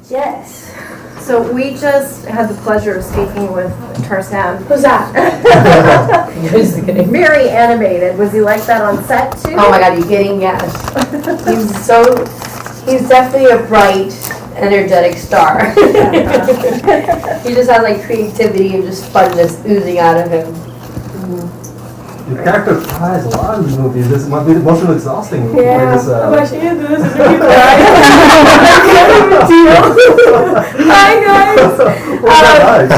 Yes. So we just had the pleasure of speaking with Tarzan. Who's that? Very animated. Was he like that on set too? Oh my God, you kidding? Yes. He's definitely a bright, energetic star. He just has like creativity and just funness oozing out of him. Your character cries a lot in the movies. This must be emotionally exhausting. Yeah. This, I'm actually into this. Is really crying. Hi guys.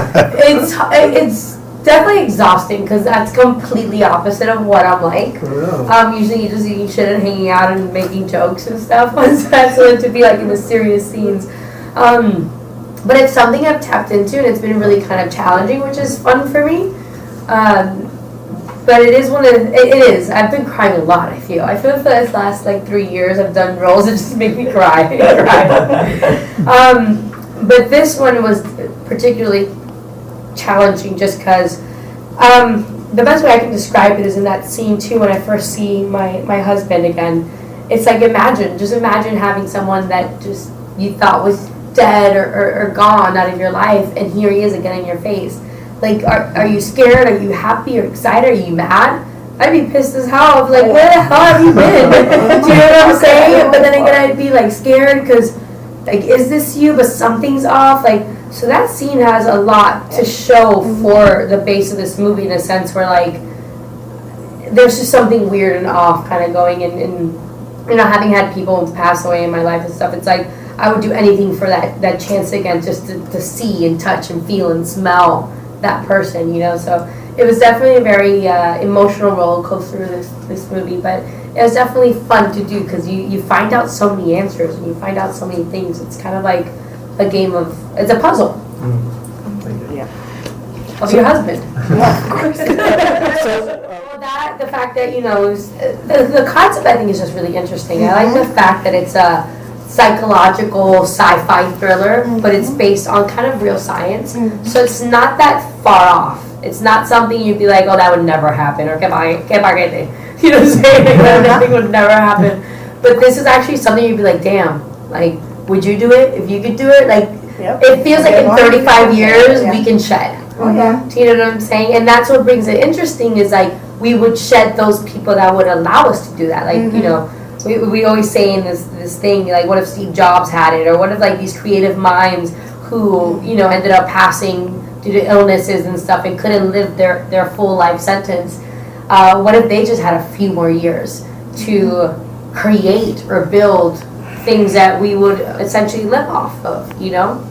It's definitely exhausting because that's completely opposite of what I'm like. Usually just eating shit and hanging out and making jokes and stuff on set, so to be like in the serious scenes. But it's something I've tapped into and it's been really kind of challenging, which is fun for me. But it is it is. I've been crying a lot, I feel for the last like 3 years I've done roles that just make me cry. But this one was particularly challenging just because the best way I can describe it is in that scene too when I first see my husband again. It's like just imagine having someone that just you thought was dead or gone out of your life, and here he is again in your face. Like, are you scared? Are you happy or excited? Are you mad? I'd be pissed as hell. I'd be like, where the hell have you been? Do you know what I'm saying? But then again, I'd be like scared because, like, is this you? But something's off. Like, so that scene has a lot to show for the base of this movie in a sense where, like, there's just something weird and off kind of going. And you know, having had people pass away in my life and stuff, it's like I would do anything for that chance again, just to see and touch and feel and smell that person, you know. So it was definitely a very emotional roller coaster this movie, but it was definitely fun to do because you find out so many answers and you find out so many things. It's kind of like a game of, it's a puzzle. Of your husband. Yeah, of course. The fact that, you know, the concept I think is just really interesting. I like the fact that it's a psychological sci-fi thriller, but it's based on kind of real science. So it's not that far off. It's not something you'd be like, oh, that would never happen, or you know what I'm saying? That thing would never happen. But this is actually something you'd be like, damn, like, would you do it if you could do it? Like, it feels like in 35 years we can shed. Do you know what I'm saying? And that's what brings it interesting is like we would shed those people that would allow us to do that. Like, you know, we always say in this thing, like, what if Steve Jobs had it? Or what if, like, these creative minds who, you know, ended up passing due to illnesses and stuff and couldn't live their full life sentence, what if they just had a few more years to create or build things that we would essentially live off of, you know?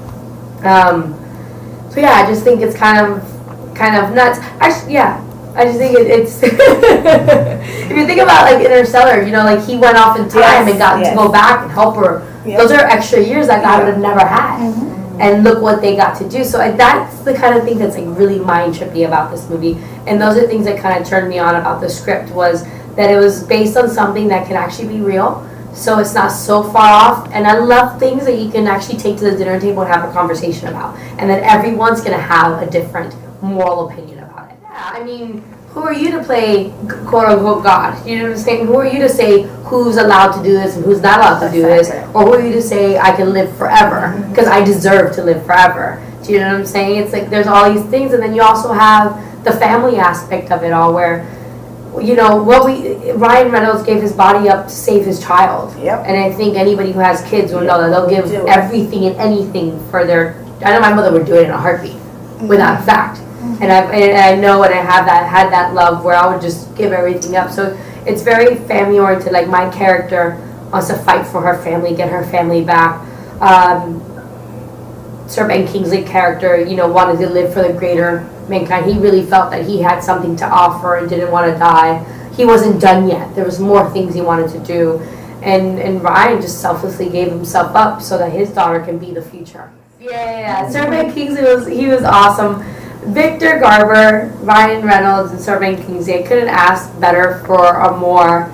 So, yeah, I just think it's kind of nuts. Actually, yeah. I just think it's if you think about like Interstellar, you know, like he went off in time and got to go back and help her. Those are extra years that God would have never had. And look what they got to do. So that's the kind of thing that's like really mind trippy about this movie. And those are things that kind of turned me on about the script was that it was based on something that can actually be real. So it's not so far off. And I love things that you can actually take to the dinner table and have a conversation about. And that everyone's going to have a different moral opinion about it. Yeah, I mean, who are you to play quote unquote God? You know what I'm saying? Who are you to say who's allowed to do this and who's not allowed to do this? Or who are you to say I can live forever because I deserve to live forever? Do you know what I'm saying? It's like there's all these things, and then you also have the family aspect of it all where, you know, Ryan Reynolds gave his body up to save his child. And I think anybody who has kids will know that they'll give everything and anything for their, I know my mother would do it in a heartbeat without a fact. And I know, and I had that love where I would just give everything up. So it's very family oriented. Like my character wants to fight for her family, get her family back. Sir Ben Kingsley's character, you know, wanted to live for the greater mankind. He really felt that he had something to offer and didn't want to die. He wasn't done yet. There was more things he wanted to do, and Ryan just selflessly gave himself up so that his daughter can be the future. Yeah. Sir Ben Kingsley was awesome. Victor Garber, Ryan Reynolds, and Sir Ben Kingsley, I couldn't ask better for a more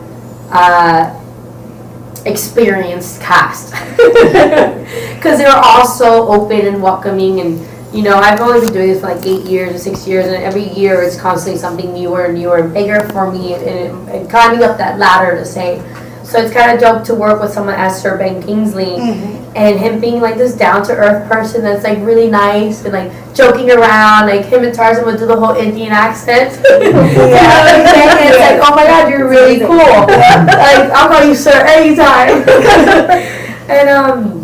experienced cast. Because they were all so open and welcoming, and you know, I've only been doing this for like 8 years or 6 years, and every year it's constantly something newer and newer and bigger for me, and climbing up that ladder to say, So it's kind of dope to work with someone as Sir Ben Kingsley, and him being like this down-to-earth person that's like really nice and like joking around. Like him and Tarzan would do the whole Indian accent. You know what I'm saying? It's like, oh my God, you're really cool. Like I'll call you sir anytime. And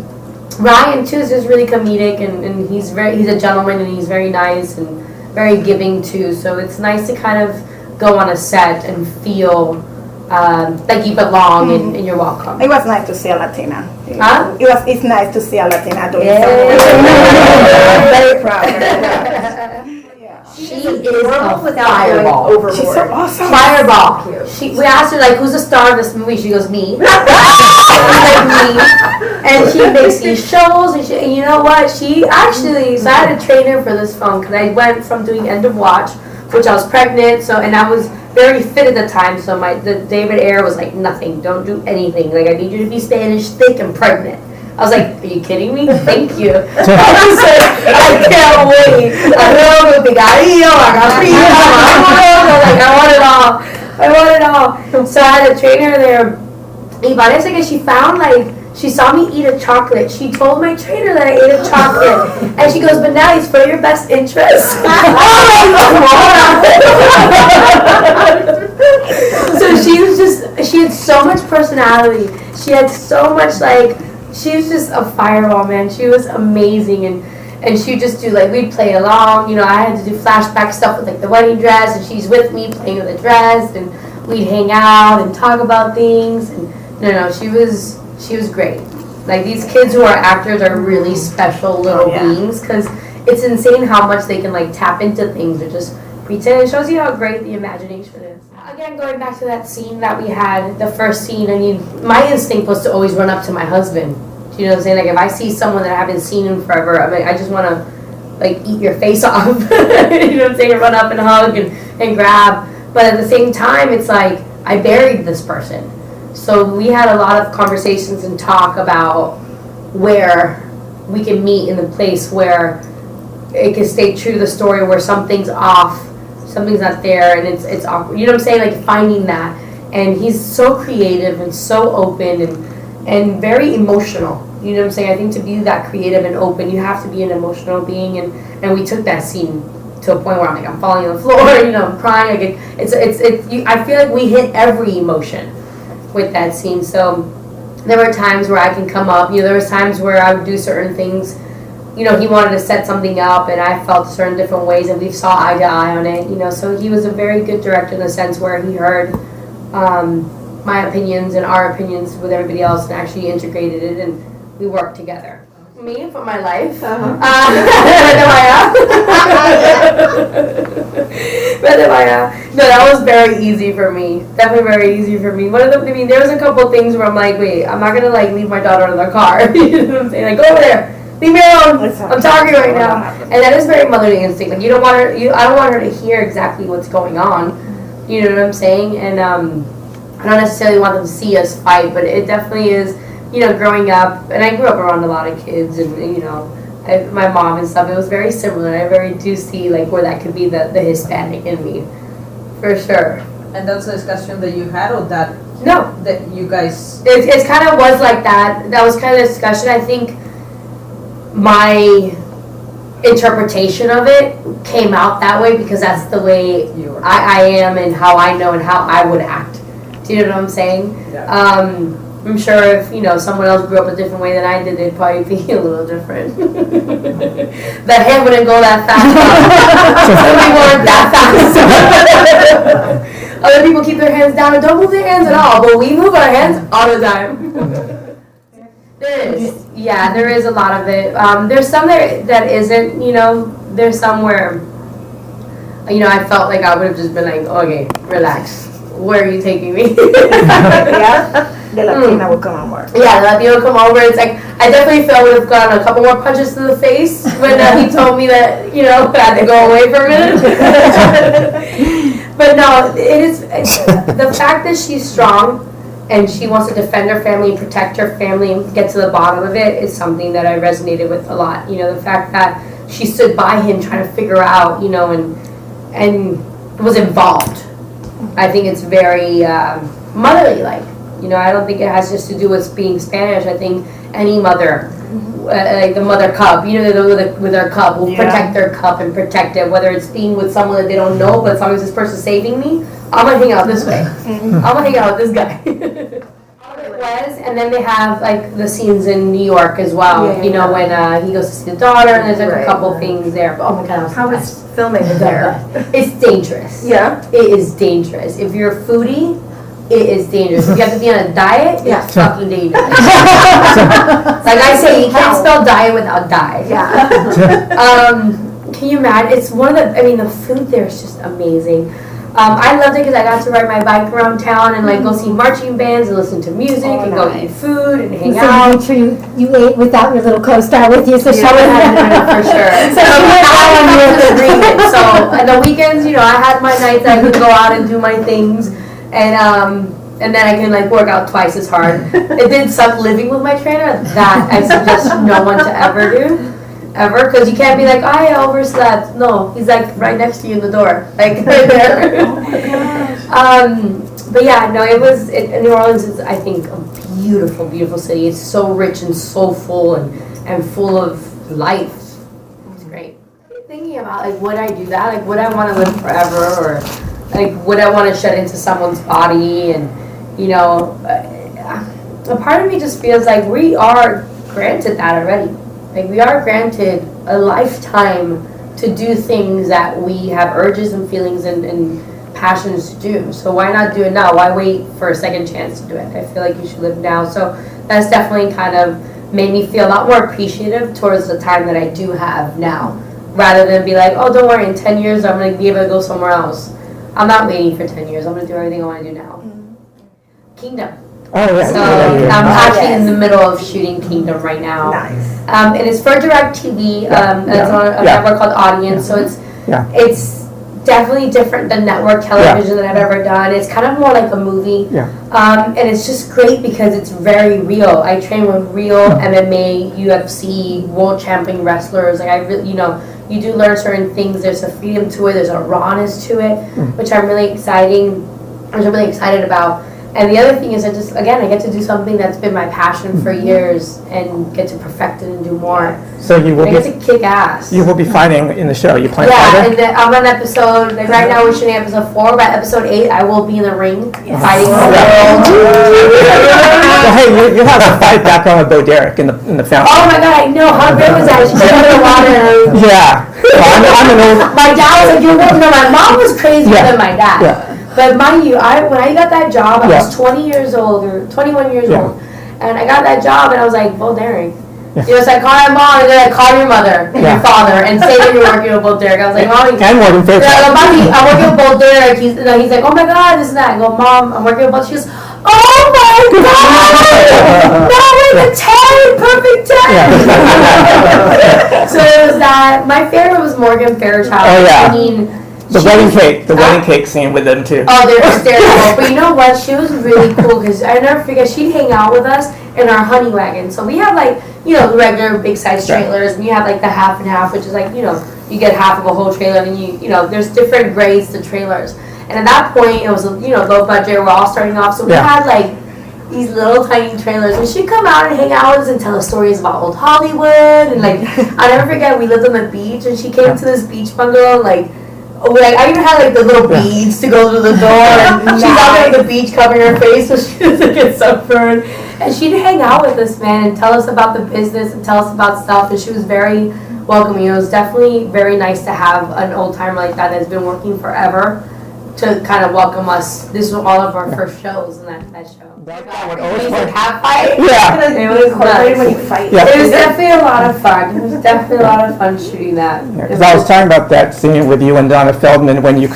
Ryan too is just really comedic, and he's a gentleman, and he's very nice and very giving too. So it's nice to kind of go on a set and feel like you belong and you're welcome. It was nice to see a Latina. Huh? It's nice to see a Latina doing Yeah. something. I'm very proud of her. She is a fireball. overboard. She's so awesome. Fireball. We asked her like, who's the star of this movie? She goes, me. Like me. And she makes these shows, and you know what? She actually, so I had to train her for this film because I went from doing End of Watch, which I was pregnant, and I was very fit at the time. So the David Ayer was like, nothing, don't do anything. Like I need you to be Spanish, thick, and pregnant. I was like, are you kidding me? Thank you. I can't wait. I want it all. So I had to train her there. Y parece que she saw me eat a chocolate. She told my trainer that I ate a chocolate. And she goes, but now it's for your best interest. So she had so much personality. She had so much she was just a fireball, man. She was amazing, and she just do we'd play along. I had to do flashback stuff with the wedding dress, and she's with me playing with the dress, and we'd hang out and talk about things. And she was great. These kids who are actors are really special little beings, because it's insane how much they can tap into things or just pretend. It shows you how great the imagination is. Again, going back to that scene that we had, the first scene, I mean, my instinct was to always run up to my husband. Do you know what I'm saying? If I see someone that I haven't seen in forever, I just want to, eat your face off. You know what I'm saying? Run up and hug and grab. But at the same time, it's I buried this person. So we had a lot of conversations and talk about where we can meet in the place where it can stay true to the story, where something's off, something's not there, and it's awkward. You know what I'm saying? Finding that. And he's so creative and so open and very emotional. You know what I'm saying? I think to be that creative and open, you have to be an emotional being. And we took that scene to a point where I'm falling on the floor, I'm crying. I feel like we hit every emotion with that scene. So there were times where I can come up. There was times where I would do certain things. He wanted to set something up, and I felt certain different ways, and we saw eye to eye on it. So he was a very good director in the sense where he heard my opinions and our opinions with everybody else, and actually integrated it, and we worked together. Me for my life. No, that was very easy for me. Definitely very easy for me. There was a couple things where I'm wait, I'm not gonna leave my daughter in the car. You know what I'm saying? Go over there. Leave me alone. I'm talking right now. And that is very motherly instinct. You don't want her. I don't want her to hear exactly what's going on. You know what I'm saying? And I don't necessarily want them to see us fight, but it definitely is. Growing up, and I grew up around a lot of kids, and my mom and stuff. It was very similar. I very do see where that could be the Hispanic in me, for sure. And that's a discussion that you had, or that no, that you guys. It kind of was like that. That was kind of the discussion. I think my interpretation of it came out that way because that's the way I am and how I know and how I would act. Do you know what I'm saying? Yeah. I'm sure if someone else grew up a different way than I did, they'd probably be a little different. The hand wouldn't go that fast. Some people aren't that fast. Other people keep their hands down and don't move their hands at all, but we move our hands all the time. There is. Yeah, there is a lot of it. There's some that isn't, there's some where, I felt like I would have just been okay, relax. Where are you taking me? Yeah. The Latina would come over. Yeah, the Latina would come over. It's I definitely felt I would have gotten a couple more punches to the face when he told me that, I had to go away for a minute. But no, it is, the fact that she's strong and she wants to defend her family and protect her family and get to the bottom of it is something that I resonated with a lot. The fact that she stood by him trying to figure out, and was involved. I think it's very motherly-like. You know, I don't think it has just to do with being Spanish. I think any mother, like the mother cub, you know, with their cub, will protect their cub and protect it, whether it's being with someone that they don't know, but as long as this person's saving me, I'm gonna hang out this way. I'm gonna hang out with this guy. And then they have like the scenes in New York as well. You know, when he goes to see the daughter, and there's like a couple things there. But, oh my God, How is filming there? It's dangerous. Yeah. It is dangerous. If you're a foodie, it is dangerous. If you have to be on a diet, it's fucking dangerous. Like I say, you can't spell diet without die. Yeah. Can you imagine? It's one of the, I mean, the food there is just amazing. I loved it because I got to ride my bike around town and like go see marching bands and listen to music and go eat food and hang out. Make sure you ate without your little co-star with you, so she Yeah, for sure. So So on the weekends, you know, I had my nights that I could go out and do my things, and then I can like work out twice as hard. It did suck living with my trainer. That I suggest no one to ever do. Ever, because you can't be like, I overslept. No, he's like right next to you in the door, like right there. But yeah, no, New Orleans is, I think, a beautiful, beautiful city. It's so rich and so full and full of life. It's great. Thinking about like, would I do that? Like, would I want to live forever, or like, would I want to shed into someone's body? And you know, a part of me just feels like we are granted that already. Like, we are granted a lifetime to do things that we have urges and feelings and passions to do. So why not do it now? Why wait for a second chance to do it? I feel like you should live now. So that's definitely kind of made me feel a lot more appreciative towards the time that I do have now, rather than be like, oh, don't worry, in 10 years I'm going to be able to go somewhere else. I'm not waiting for 10 years. I'm going to do everything I want to do now. Kingdom. Oh, yeah. So I'm actually in the middle of shooting Kingdom right now. Nice. And it's for DirecTV. It's on a network called Audience. So it's definitely different than network television that I've ever done. It's kind of more like a movie. And it's just great because it's very real. I train with real MMA, UFC, world champion wrestlers. Like, I really, you know, you do learn certain things. There's a freedom to it. There's a rawness to it, which I'm really excited about. And the other thing is, I get to do something that's been my passion for years and get to perfect it and do more. So you will I get to kick ass. You will be fighting in the show. You plan fighting? And then I'm on episode, like right now we're shooting episode 4, by episode 8 I will be in the ring fighting for the world. Well, hey, you have a fight background with Bo Derek in the family. Oh my God, I know. How great was that? She came out of the water. Yeah. Well, I'm an old... My dad was like, my mom was crazier than my dad. Yeah. But mind you, when I got that job, I was 20 years old or 21 years old. And I got that job and I was like, Bo Derek. You know, so I called my mom and then I called your mother and your father and say that you're working with Bo Derek. I was like, Mommy. And Morgan Fairchild. I go, Mommy, I'm working with Bo Derek. He's like, oh my God, this and that. I go, Mom, I'm working with Bo. She goes, oh my God! That was a 10! Perfect 10! So it was that. My favorite was Morgan Fairchild. Oh, yeah. I mean, The wedding cake scene with them too. Oh, they're hysterical. But you know what? She was really cool because I never forget. She'd hang out with us in our honey wagon. So we have like, you know, the regular big size trailers, and you have like the half and half, which is like, you know, you get half of a whole trailer, and you know, there's different grades to trailers. And at that point, it was, you know, low budget. We're all starting off, so we had like these little tiny trailers, and she'd come out and hang out with us and tell us stories about old Hollywood. And like, I'll never forget, we lived on the beach, and she came to this beach bungalow, like I even had like the little beads to go through the door, and she's out there at the beach covering her face so she doesn't get sunburned. And she'd hang out with us, man, and tell us about the business and tell us about stuff. And she was very welcoming. It was definitely very nice to have an old timer like that that's been working forever to kind of welcome us. This was all of our first shows in that show. That would always It was fun. a cat fight. Yeah. It was nuts. When you fight. Yeah. It was definitely a lot of fun. It was definitely a lot of fun shooting that. Because I was talking about that scene with you and Donna Feldman when you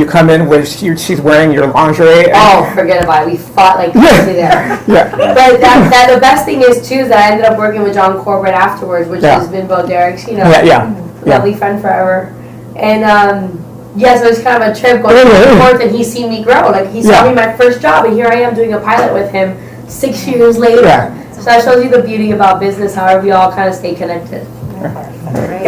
come in with she's wearing your lingerie. Oh, forget about it. We fought like crazy there. Yeah. But that the best thing is too is that I ended up working with John Corbett afterwards, which has been Bo Derek's, you know, lovely friend forever. And so it's kind of a trip going back and forth, and he's seen me grow. Like, he saw me my first job, and here I am doing a pilot with him 6 years later. Yeah. So that shows you the beauty about business, however we all kind of stay connected. Gracias.